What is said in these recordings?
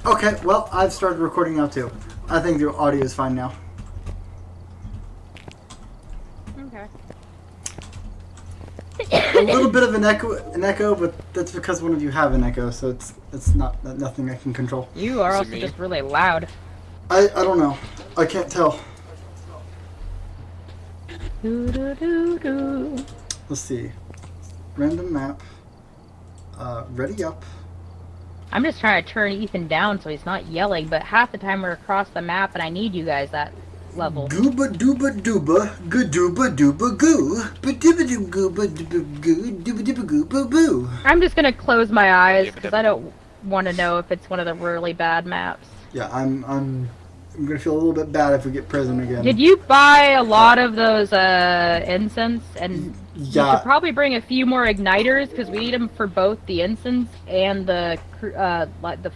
Okay, well, I've started recording now too. I think the audio is fine now. Okay. A little bit of an echo, but that's because one of you have an echo, so it's not nothing I can control. You are also just really loud. I don't know. I can't tell. Let's see. Random map. Ready up. I'm just trying to turn Ethan down so he's not yelling, but half the time we're across the map and I need you guys that level. Gooba dooba dooba, gadooba dooba goo, badooba dooba gooba dooba goo, dooba dooba gooba boo. I'm just gonna close my eyes because I don't want to know if it's one of the really bad maps. Yeah, I'm gonna feel a little bit bad if we get prison again. Did you buy a lot of those incense? And yeah. you should probably bring a few more igniters because we need them for both the incense and the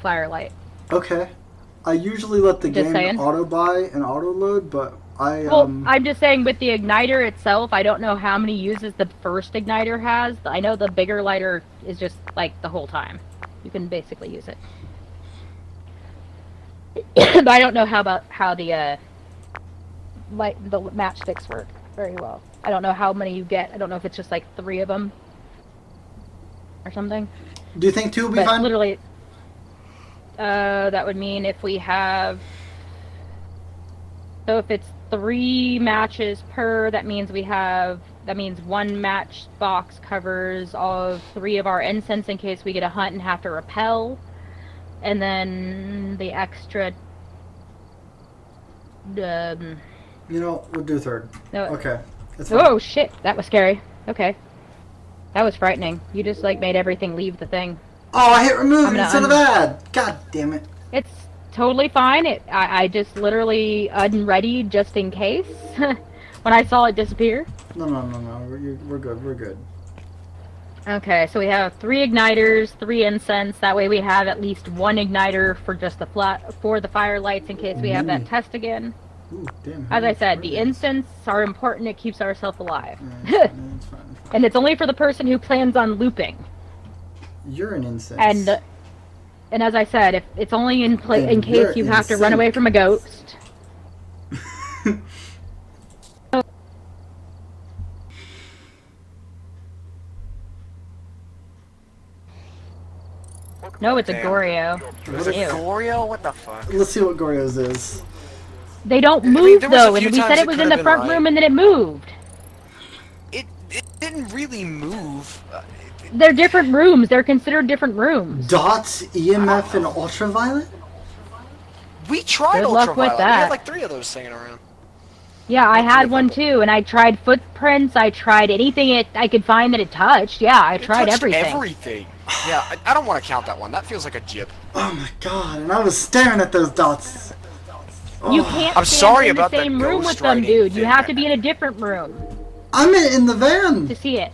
firelight. Okay. I usually let the game auto buy and auto load, but Well, I'm just saying with the igniter itself, I don't know how many uses the first igniter has. I know the bigger lighter is just like the whole time. You can basically use it. But I don't know how the matchsticks work very well. I don't know how many you get. I don't know if it's just like 3 of them or something. Do you think 2 will be fine? Literally, that would mean if we have. So if it's 3 matches per, that means 1 match box covers all of 3 of our incense in case we get a hunt and have to repel. And then the extra... you know, we'll do 3rd. No, okay. Oh, shit. That was scary. Okay. That was frightening. You just, like, made everything leave the thing. Oh, I hit remove instead of add! God damn it. It's totally fine. I just literally unreadied just in case when I saw it disappear. No. We're good. We're good. Okay, so we have 3 igniters, 3 incense. That way we have at least 1 igniter for just the firelights in case we have that test again. Ooh, damn, as I said, the incense are important. It keeps ourselves alive. Yeah, it's fine. And it's only for the person who plans on looping. You're an incense. And as I said, if it's only in case you have to run away from a ghost. No, it's a Goryo. Is it Goryo? What the fuck? Let's see what Goryo's is. They don't move though, and we said it was in the front room and then it moved. It didn't really move. They're different rooms. They're considered different rooms. Dots, EMF, and ultraviolet? We tried ultraviolet. We had like 3 of those hanging around. Yeah, I had one too, and I tried footprints. I tried anything I could find that it touched. Yeah, I tried everything. Everything. Yeah, I don't want to count that one. That feels like a jip. Oh my god! And I was staring at those dots. Oh. You can't stand in the same room with them, dude. You have to be in a different room. I'm in the van to see it.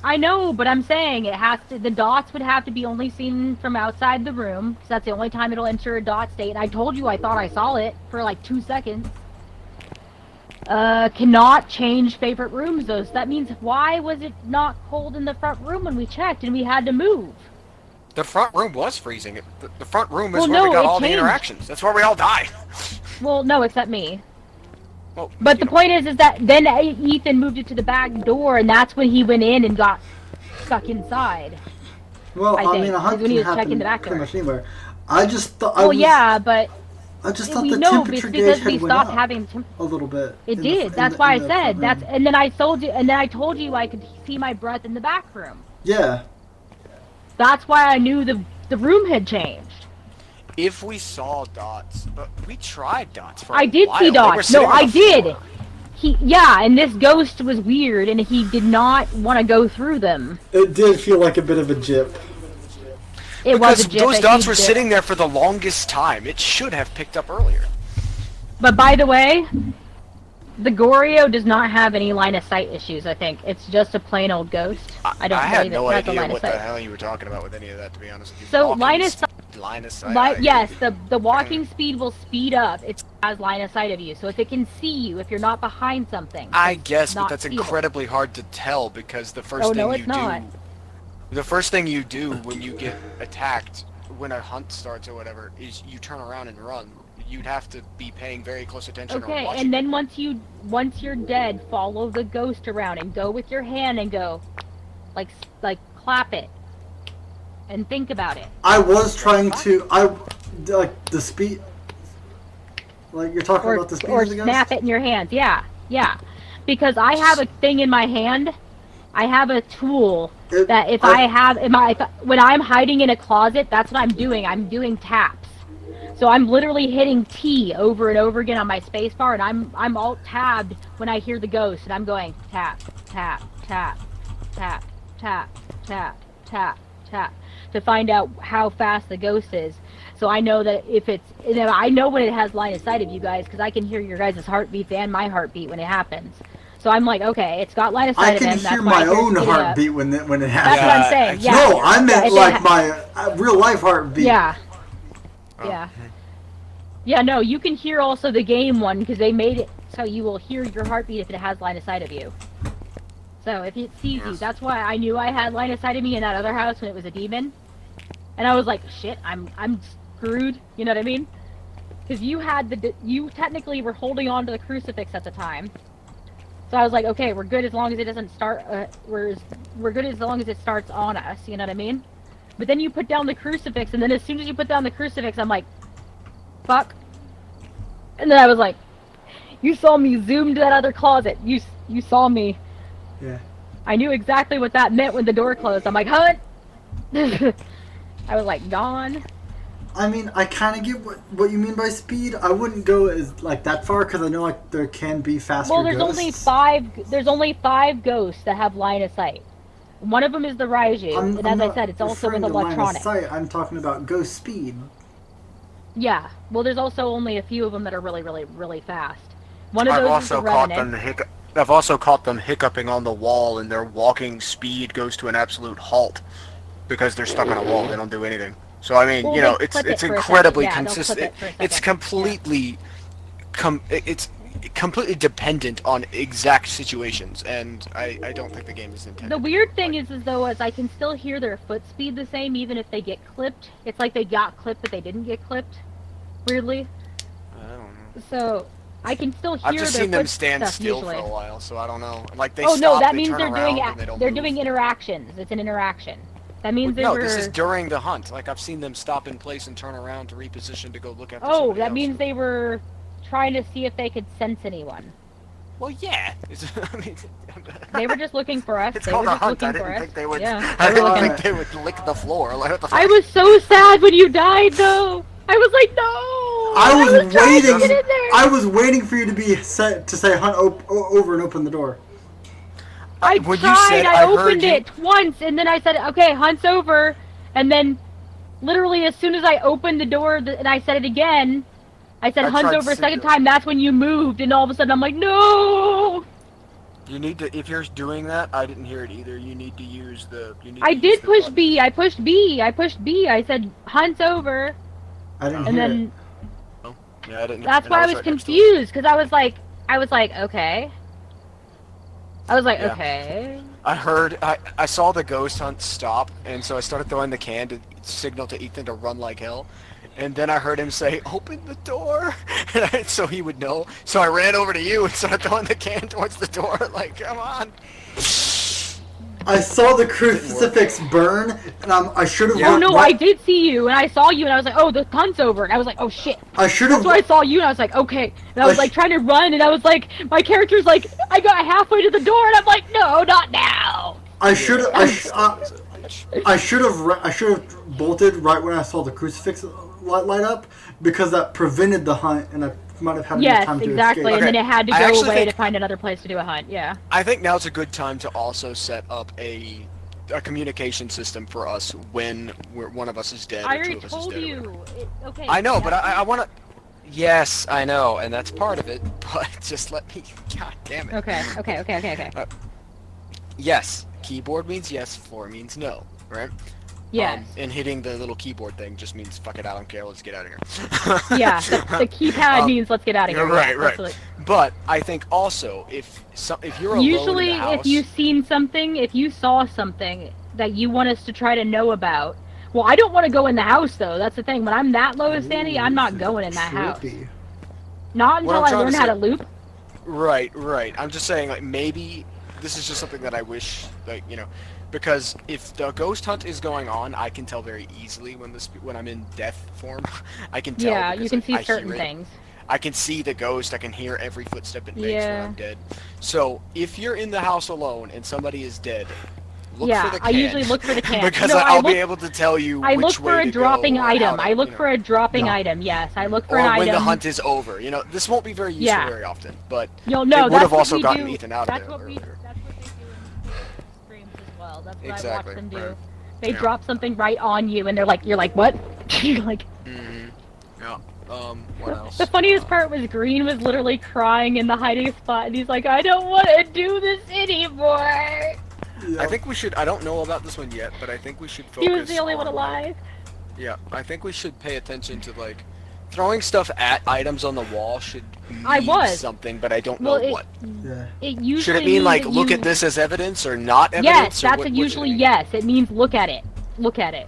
I know, but I'm saying it has to. The dots would have to be only seen from outside the room, because that's the only time it'll enter a dot state. And I told you I thought I saw it for like 2 seconds. Cannot change favorite rooms though. So that means why was it not cold in the front room when we checked and we had to move? The front room was freezing. The front room is where we got all the interactions. That's where we all die. Well, no, except me. Well, but the point is that then Ethan moved it to the back door, and that's when he went in and got stuck inside. Well, I mean, a hunt can happen pretty much anywhere. I just thought. Well, yeah, but. I just thought the temperature gauge had went up a little bit. It did. That's why I said that's. And then I told you I could see my breath in the back room. Yeah. That's why I knew the room had changed. If we saw dots, but we tried dots for I did see dots. No, I did. And this ghost was weird, and he did not want to go through them. It did feel like a bit of a jip. It was a jip. Those dots were sitting there for the longest time. It should have picked up earlier. But by the way, the Goryo does not have any line of sight issues. I think it's just a plain old ghost. I had no idea what the hell you were talking about with any of that, to be honest with you. So line of sight. Yes, the walking speed will speed up. It has line of sight of you, so if it can see you, if you're not behind something. I guess, but that's incredibly hard to tell because the first thing you do when you get attacked when a hunt starts or whatever, is you turn around and run. You'd have to be paying very close attention. Okay, or watching. and then once you're dead, follow the ghost around and go with your hand and go, like clap it, and think about it. I was trying to, like the speed, like you're talking about the speed or of the ghost? snap it in your hands. Yeah, because I have a thing in my hand. I have a tool that when I'm hiding in a closet, that's what I'm doing. I'm doing taps. So I'm literally hitting T over and over again on my space bar, and I'm alt tabbed when I hear the ghost, and I'm going tap, tap, tap, tap, tap, tap, tap, tap, to find out how fast the ghost is. So I know that I know when it has line of sight of you guys, because I can hear your guys' heartbeats and my heartbeat when it happens. So I'm like, okay, it's got line of sight of him. I can hear my own heartbeat when it happens. That's what I'm saying. Yeah. No, I meant like my real life heartbeat. Yeah. Yeah. Yeah, no, you can hear also the game one, because they made it so you will hear your heartbeat if it has line of sight of you. So if it sees you, that's why I knew I had line of sight of me in that other house when it was a demon. And I was like, shit, I'm screwed, you know what I mean? Because you technically were holding on to the crucifix at the time. So I was like, okay, we're good as long as it doesn't start, we're good as long as it starts on us, you know what I mean? But then you put down the crucifix, and then as soon as you put down the crucifix, I'm like, fuck. And then I was like, you saw me zoom to that other closet. You saw me. Yeah. I knew exactly what that meant when the door closed. I'm like, hunt! I was like, gone. I mean, I kind of get what you mean by speed. I wouldn't go as like that far, because I know like there can be faster ghosts. ghosts. There's only five ghosts that have line of sight. One of them is the Raiju, and as I said, it's also with electronics. Line of sight. I'm talking about ghost speed. Yeah, well, there's also only a few of them that are really, really, really fast. One of those is the Revenant. I've also caught them hiccuping on the wall, and their walking speed goes to an absolute halt because they're stuck on a wall. They don't do anything. So I mean, well, it's incredibly consistent. It's completely, it's completely dependent on exact situations, and I don't think the game is intended. The weird thing is I can still hear their foot speed the same even if they get clipped. It's like they got clipped but they didn't get clipped. Weirdly. I don't know. So I can still hear. I've just seen them stand still usually. For a while, so I don't know. Like they. Oh stop, no, that they means turn they're doing interactions. It's an interaction. That means no, this is during the hunt. Like I've seen them stop in place and turn around to reposition to go look at. Oh, that means they were trying to see if they could sense anyone. Well, yeah. I mean, they were just looking for us. It's they called were a just hunt. looking I for didn't us. think they would. Yeah, I didn't think they would lick the floor. Like, what the fuck? I was so sad when you died, though. I was like, no. I was waiting. I was waiting for you to be set to say hunt over and open the door. I tried. I opened it once, and then I said, okay, hunt's over. And then, literally, as soon as I opened the door, and I said it again, I said hunt's over a second time, that's when you moved, and all of a sudden I'm like, no! You need to, if you're doing that, I didn't hear it either, you need to use the... I did push B, I pushed B, I said hunt's over. I didn't hear it. Oh, yeah, I didn't. That's why I was confused, because I was like, okay. I was like, okay. I heard, I saw the ghost hunt stop, and so I started throwing the can to signal to Ethan to run like hell. And then I heard him say, open the door, so he would know. So I ran over to you and started throwing the can towards the door, like, come on. I saw the crucifix burn, and I should have... Oh no, I did see you, and I saw you, and I was like, oh, the hunt's over, and I was like, oh shit. I should have... That's why I saw you, and I was like, okay. And I was like trying to run, and I was like, my character's like, I got halfway to the door, and I'm like, no, not now. I should have bolted right when I saw the crucifix light up, because that prevented the hunt, and I might have had enough time to escape. Yes, exactly, and then it had to go away to find another place to do a hunt, yeah. I think now's a good time to also set up a communication system for us when one of us is dead I or two already of us told is dead. you. Okay. I know, but I want to... Yes, I know, and that's part of it, but just let me... God damn it. Okay. Yes, keyboard means yes, floor means no, right? Yes. And hitting the little keyboard thing just means fuck it, I don't care, let's get out of here. Yeah, the keypad means let's get out of here. Right. But I think also if you're alone usually in the house, if you've seen something, if you saw something that you want us to try to know about, Well, I don't want to go in the house though. That's the thing. When I'm that low of sanity, I'm not going in that house. Trippy. Not What until I'm I trying learn to how say- to loop. Right. I'm just saying, like, maybe this is just something that I wish, like, you know, because if the ghost hunt is going on, I can tell very easily when I'm in death form. I can tell. Yeah, because you can see I certain hear it. things. I can see the ghost. I can hear every footstep it makes when Yeah. I'm dead. So if you're in the house alone and somebody is dead, look Yeah, for the I can. usually look for the can. because No, I'll I be look- able to tell you I which look for way a to dropping go or how item. to, I look you know. for a dropping Yeah. item. Yes, I look for Or an when item. the hunt is over. You know, this won't be very useful Yeah. very often, but You'll know it would that's have what also we gotten do. Ethan out of That's there what earlier. That's what they do in streams as well. That's what I Exactly, watch them do. right. They Yeah. drop something right on you, and you're like, what? You're like. Mm-hmm. Yeah. What else? The funniest part was Green was literally crying in the hiding spot, and he's like, I don't want to do this anymore. I think we should. I don't know about this one yet, but I think we should focus. He was the only one on, alive. Yeah, I think we should pay attention to like throwing stuff at items on the wall should mean I was. something, but I don't Well, know what. Yeah. It usually Should it mean means like that look you- at this as evidence or not evidence? Yes, or that's what, a what should usually it mean? yes. It means look at it. Look at it.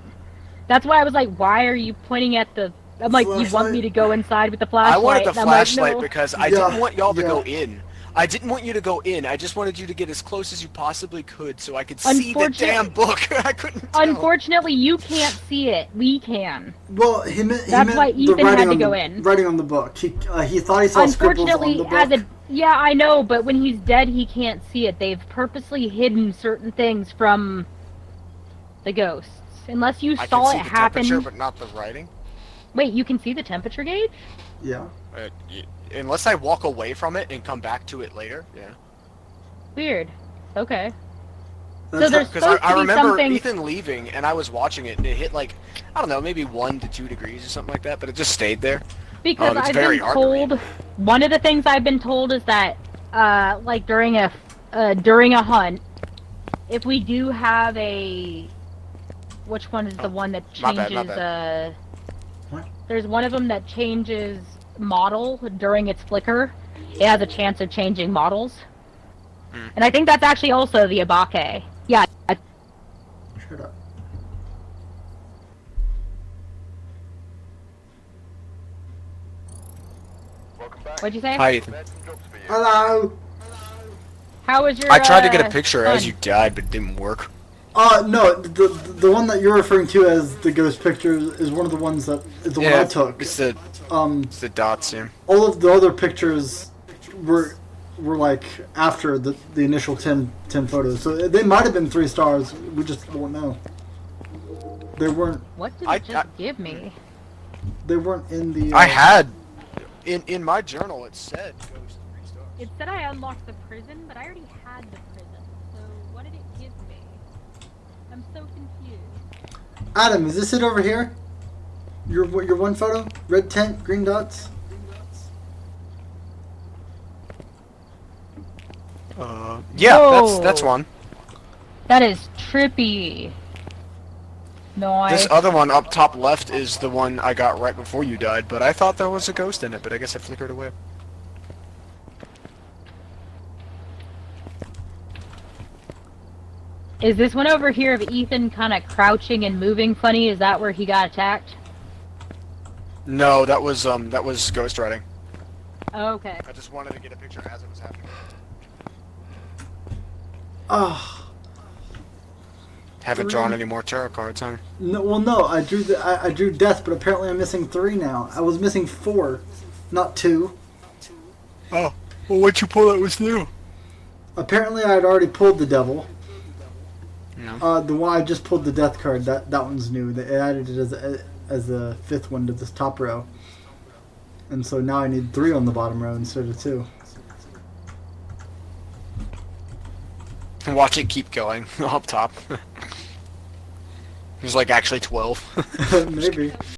That's why I was like, why are you pointing at the? I'm like, you want Flashlight? me to go inside with the flashlight? I wanted the And I'm like, flashlight no. because I Yeah, didn't want y'all to yeah. go in. I didn't want you to go in. I just wanted you to get as close as you possibly could so I could see the damn book. I couldn't tell. Unfortunately, you can't see it. We can. Well, he meant That's why the Ethan writing had to on go the, in. Writing on the book. He thought he saw scribbles on the Unfortunately, book. as a yeah, I know, but when he's dead, he can't see it. They've purposely hidden certain things from the ghosts, unless you I saw can it see the temperature, happen. but not the writing. Wait, you can see the temperature gauge? Yeah. Unless I walk away from it and come back to it later. Yeah. Weird. Okay. That's there's- Because supposed to I be remember something- Ethan leaving, and I was watching it, and it hit like, I don't know, maybe 1 to 2 degrees or something like that, but it just stayed there. Because it's I've very been hard to read. told, one of the things I've been told is that, like during a hunt, if we do have a, which one is the one that my changes? bad. What? There's one of them that changes model during its flicker. It has a chance of changing models, and I think that's actually also the Abake. Yeah. Shut up. What'd you say? Hi, Ethan. Hello. How was your? I tried to get a picture as hunt? you died, but it didn't work. No, the one that you're referring to as the ghost picture is one of the ones that is the one I took. It's the dots, yeah. All of the other pictures were like after the initial 10 photos, so they might have been 3 stars. We just won't know. They weren't. What did I- it just give me? They weren't in the. I had, in my journal, it said Ghost 3 stars. It said I unlocked the prison, but I already had the prison. So what did it give me? I'm so confused. Adam, is this it over here? Your one photo? Red tent, green dots. Yeah, Whoa. that's one. That is trippy. No, This other one up top left is the one I got right before you died, but I thought there was a ghost in it, but I guess I flickered away. Is this one over here of Ethan kind of crouching and moving funny? Is that where he got attacked? No, that was ghost writing. Oh, okay. I just wanted to get a picture as it was happening. Ah. Haven't drawn any more tarot cards, huh? No, well, no. I drew death, but apparently I'm missing 3 now. I was missing 4, not 2. Oh, well, what'd you pull that was new? Apparently, I had already pulled the devil. Yeah. The one I just pulled the death card. That one's new. They added it as a 5th one to this top row, and so now I need 3 on the bottom row instead of 2. Watch it keep going up top. There's like actually 12. Maybe.